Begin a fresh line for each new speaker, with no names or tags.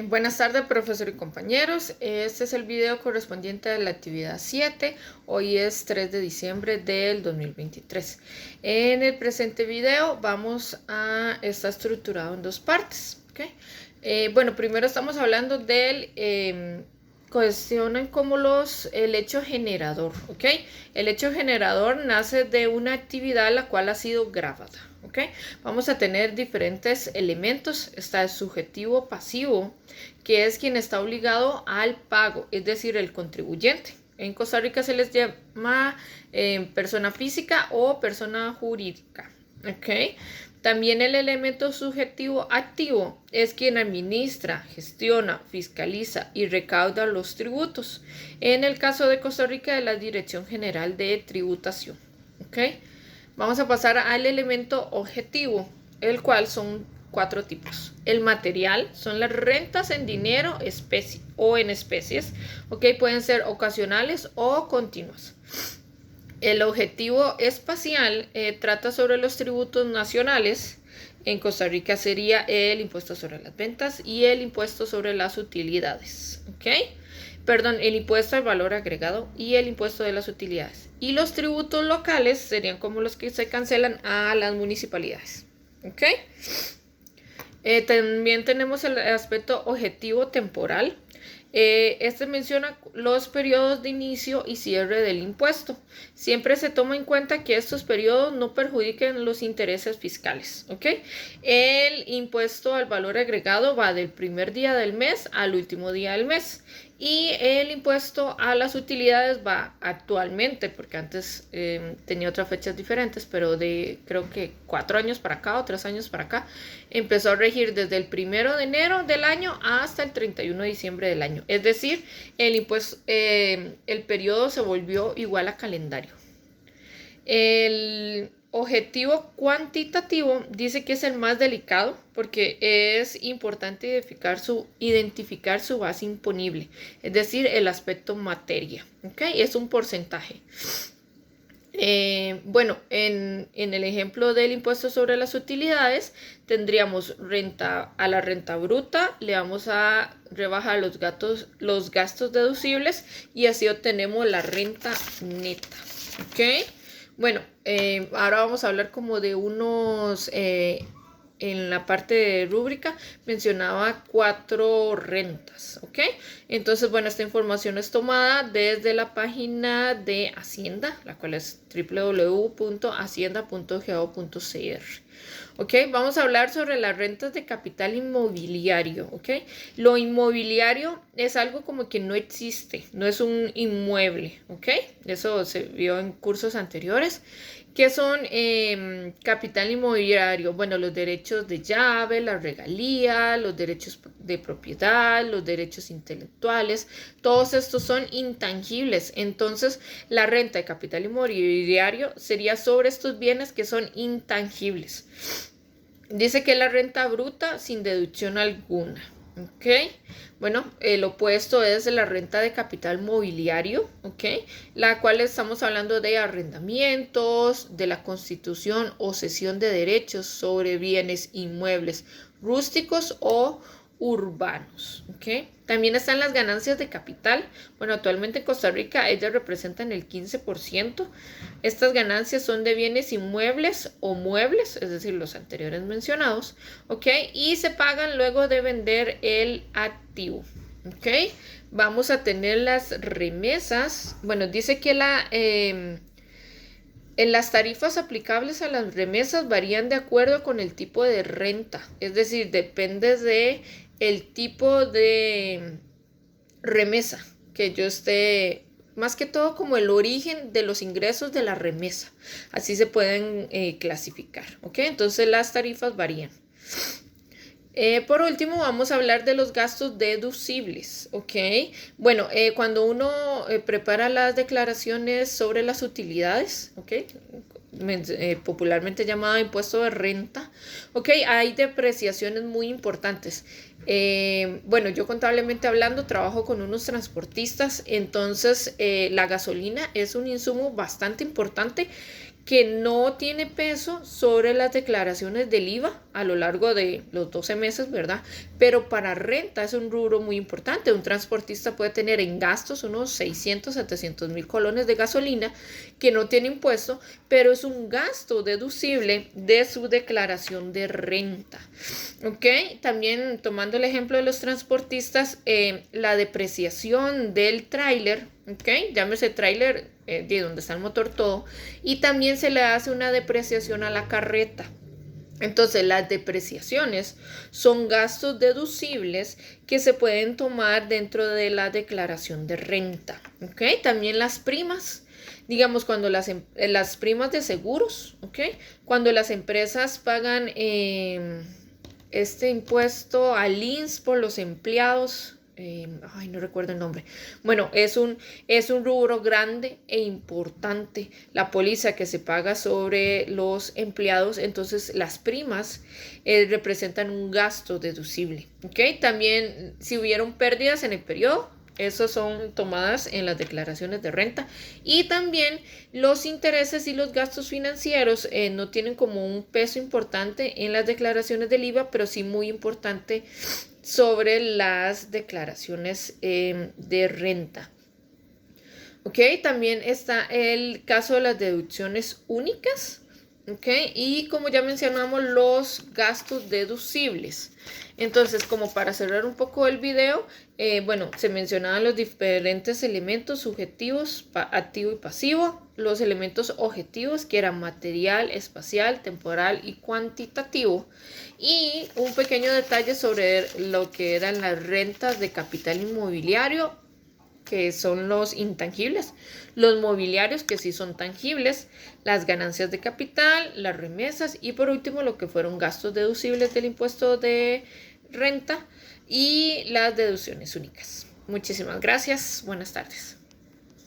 Buenas tardes, profesor y compañeros. Este es el video correspondiente a la actividad 7. Hoy es 3 de diciembre del 2023. En el presente video está estructurado en dos partes. ¿Okay? Bueno, primero estamos hablando del cuestionan como el hecho generador. ¿Ok? El hecho generador nace de una actividad la cual ha sido grabada. ¿Ok? Vamos a tener diferentes elementos. Está el subjetivo pasivo, que es quien está obligado al pago, es decir, el contribuyente. En Costa Rica se les llama persona física o persona jurídica. ¿Ok? También el elemento subjetivo activo es quien administra, gestiona, fiscaliza y recauda los tributos. En el caso de Costa Rica, es la Dirección General de Tributación. ¿Ok? Vamos a pasar al elemento objetivo, el cual son 4 tipos. El material son las rentas en dinero o en especies. ¿Ok? Pueden ser ocasionales o continuas. El objetivo espacial trata sobre los tributos nacionales. En Costa Rica sería el impuesto sobre las ventas y el impuesto sobre las utilidades. ¿Ok? Perdón, el impuesto al valor agregado y el impuesto de las utilidades. Y los tributos locales serían como los que se cancelan a las municipalidades. ¿Ok? También tenemos el aspecto objetivo temporal. Este menciona los periodos de inicio y cierre del impuesto. Siempre se toma en cuenta que estos periodos no perjudiquen los intereses fiscales. ¿Ok? El impuesto al valor agregado va del primer día del mes al último día del mes. Y el impuesto a las utilidades va actualmente, porque antes tenía otras fechas diferentes, pero de creo que 4 años para acá o 3 años para acá, empezó a regir desde el 1 de enero del año hasta el 31 de diciembre del año. Es decir, el periodo se volvió igual a calendario. El objetivo cuantitativo dice que es el más delicado porque es importante identificar su base imponible, es decir, el aspecto materia. ¿Okay? Es un porcentaje. Bueno, en el ejemplo del impuesto sobre las utilidades tendríamos a la renta bruta, le vamos a rebajar los gastos deducibles y así obtenemos la renta neta. ¿Ok? Bueno, ahora vamos a hablar como de unos, en la parte de rúbrica mencionaba 4 rentas, ¿ok? Entonces, bueno, esta información es tomada desde la página de Hacienda, la cual es www.hacienda.go.cr. ¿Ok? Vamos a hablar sobre las rentas de capital inmobiliario. ¿Ok? Lo inmobiliario es algo como que no existe, no es un inmueble. ¿Ok? Eso se vio en cursos anteriores. ¿Qué son capital inmobiliario? Bueno, los derechos de llave, la regalía, los derechos de propiedad, los derechos intelectuales, todos estos son intangibles. Entonces, la renta de capital inmobiliario sería sobre estos bienes que son intangibles. Dice que la renta bruta sin deducción alguna. ¿Ok? Bueno, el opuesto es la renta de capital mobiliario, ¿ok? La cual estamos hablando de arrendamientos, de la constitución o cesión de derechos sobre bienes inmuebles rústicos o urbanos, ¿ok? También están las ganancias de capital. Bueno, actualmente en Costa Rica ellas representan el 15%. Estas ganancias son de bienes inmuebles o muebles, es decir, los anteriores mencionados, ¿ok? Y se pagan luego de vender el activo, ¿ok? Vamos a tener las remesas. Bueno, dice que las tarifas aplicables a las remesas varían de acuerdo con el tipo de renta, es decir, depende de el tipo de remesa que yo esté, más que todo como el origen de los ingresos de la remesa, así se pueden clasificar, ¿ok? Entonces las tarifas varían. Por último, vamos a hablar de los gastos deducibles, ¿ok? Bueno, cuando uno prepara las declaraciones sobre las utilidades, ¿ok? Popularmente llamado impuesto de renta, ¿ok? Hay depreciaciones muy importantes. Bueno, yo contablemente hablando trabajo con unos transportistas, entonces la gasolina es un insumo bastante importante que no tiene peso sobre las declaraciones del IVA a lo largo de los 12 meses, ¿verdad? Pero para renta es un rubro muy importante. Un transportista puede tener en gastos unos 600, 700 mil colones de gasolina que no tiene impuesto, pero es un gasto deducible de su declaración de renta. ¿Ok? También tomando el ejemplo de los transportistas, la depreciación del tráiler, ¿ok? Llámese tráiler de donde está el motor todo, y también se le hace una depreciación a la carreta. Entonces, las depreciaciones son gastos deducibles que se pueden tomar dentro de la declaración de renta. ¿Ok? También las primas, digamos, cuando las primas de seguros, ¿ok? Cuando las empresas pagan este impuesto al INSS por los empleados. No recuerdo el nombre. Bueno, es un rubro grande e importante, la póliza que se paga sobre los empleados. Entonces las primas representan un gasto deducible. ¿Ok? También si hubieron pérdidas en el periodo, esas son tomadas en las declaraciones de renta. Y también los intereses y los gastos financieros no tienen como un peso importante en las declaraciones del IVA, pero sí muy importante sobre las declaraciones de renta. ¿Ok? También está el caso de las deducciones únicas. ¿Ok? Y como ya mencionamos, los gastos deducibles. Entonces, como para cerrar un poco el video, bueno, se mencionaban los diferentes elementos subjetivos, activo y pasivo, los elementos objetivos que eran material, espacial, temporal y cuantitativo, y un pequeño detalle sobre lo que eran las rentas de capital inmobiliario, que son los intangibles, los mobiliarios, que sí son tangibles, las ganancias de capital, las remesas y por último lo que fueron gastos deducibles del impuesto de renta y las deducciones únicas. Muchísimas gracias. Buenas tardes.